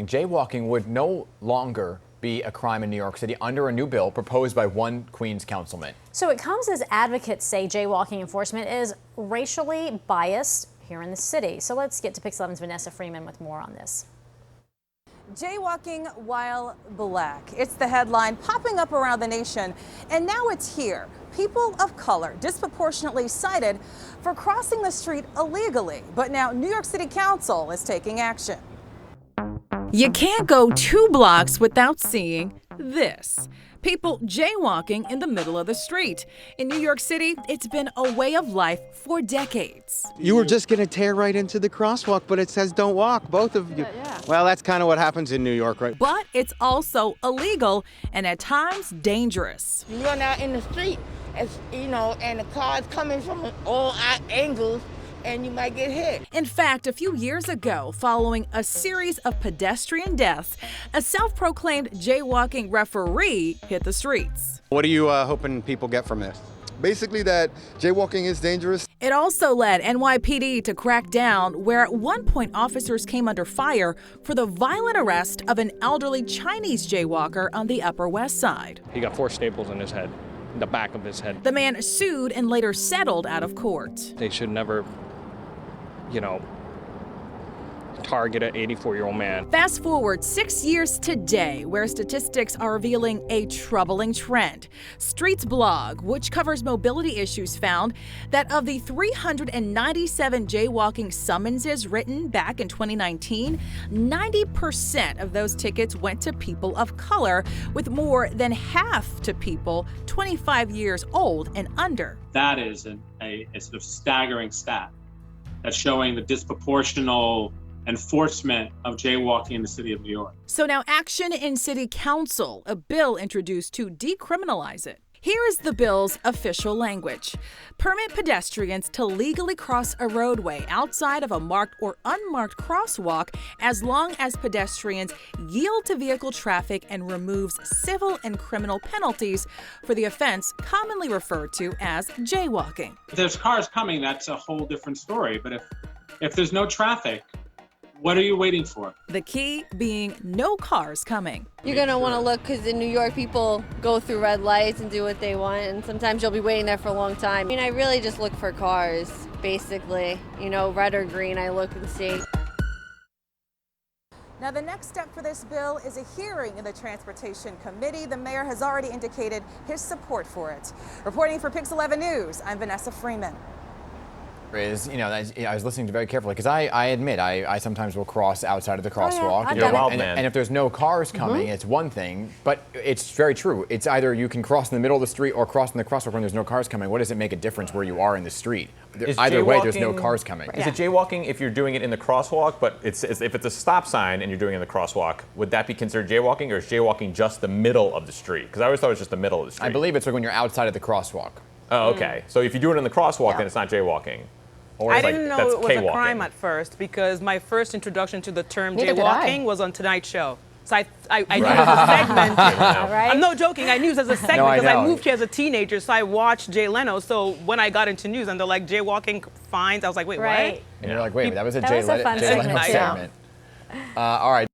jaywalking. Jaywalking would no longer be a crime in New York City under a new bill proposed by one Queens councilman. So it comes as advocates say jaywalking enforcement is racially biased here in the city. So let's get to Pix 11's Vanessa Freeman with more on this. Jaywalking while black. It's the headline popping up around the nation. And now it's here. People of color disproportionately cited for crossing the street illegally. But now New York City Council is taking action. You can't go 2 blocks without seeing this. People jaywalking in the middle of the street. In New York City, it's been a way of life for decades. You were just going to tear right into the crosswalk, but it says don't walk, both of you. Yeah. Well, that's kind of what happens in New York, right? But it's also illegal and at times dangerous. You run out in the street, and the car's coming from all angles, and you might get hit. In fact, a few years ago, following a series of pedestrian deaths, a self-proclaimed jaywalking referee hit the streets. What are you hoping people get from this? Basically that jaywalking is dangerous. It also led NYPD to crack down, where at one point officers came under fire for the violent arrest of an elderly Chinese jaywalker on the Upper West Side. He got 4 staples in his head, in the back of his head. The man sued and later settled out of court. They should never, target an 84-year-old man. Fast forward 6 years today, where statistics are revealing a troubling trend. Streets blog, which covers mobility issues, found that of the 397 jaywalking summonses written back in 2019, 90% of those tickets went to people of color, with more than half to people 25 years old and under. That is a sort of staggering stat that's showing the disproportional enforcement of jaywalking in the city of New York. So now action in City Council, a bill introduced to decriminalize it. Here is the bill's official language. Permit pedestrians to legally cross a roadway outside of a marked or unmarked crosswalk as long as pedestrians yield to vehicle traffic and removes civil and criminal penalties for the offense commonly referred to as jaywalking. If there's cars coming, that's a whole different story. But if there's no traffic, what are you waiting for? The key being no cars coming. You're going to want to look, because in New York, people go through red lights and do what they want, and sometimes you'll be waiting there for a long time. I really just look for cars, basically. Red or green, I look and see. Now, the next step for this bill is a hearing in the Transportation Committee. The mayor has already indicated his support for it. Reporting for Pix 11 News, I'm Vanessa Freeman. I was listening to very carefully because I admit I sometimes will cross outside of the crosswalk. I've done it. And if there's no cars coming, it's one thing, but it's very true. It's either you can cross in the middle of the street or cross in the crosswalk when there's no cars coming. What does it make a difference where you are in the street? Either way, there's no cars coming. Is it jaywalking if you're doing it in the crosswalk, but if it's a stop sign and you're doing it in the crosswalk, would that be considered jaywalking, or is jaywalking just the middle of the street? Because I always thought it was just the middle of the street. I believe it's like when you're outside of the crosswalk. Oh, okay. So if you do it in the crosswalk, then it's not jaywalking. I didn't know it was a crime at first, because my first introduction to the term jaywalking was on Tonight Show. So I knew it was a segment. I'm not joking. I knew it as a segment because I moved here as a teenager, so I watched Jay Leno. So when I got into news and they're like jaywalking fines, I was like, wait, what? And you're like, wait, that was a Jay Leno segment. Segment. All right.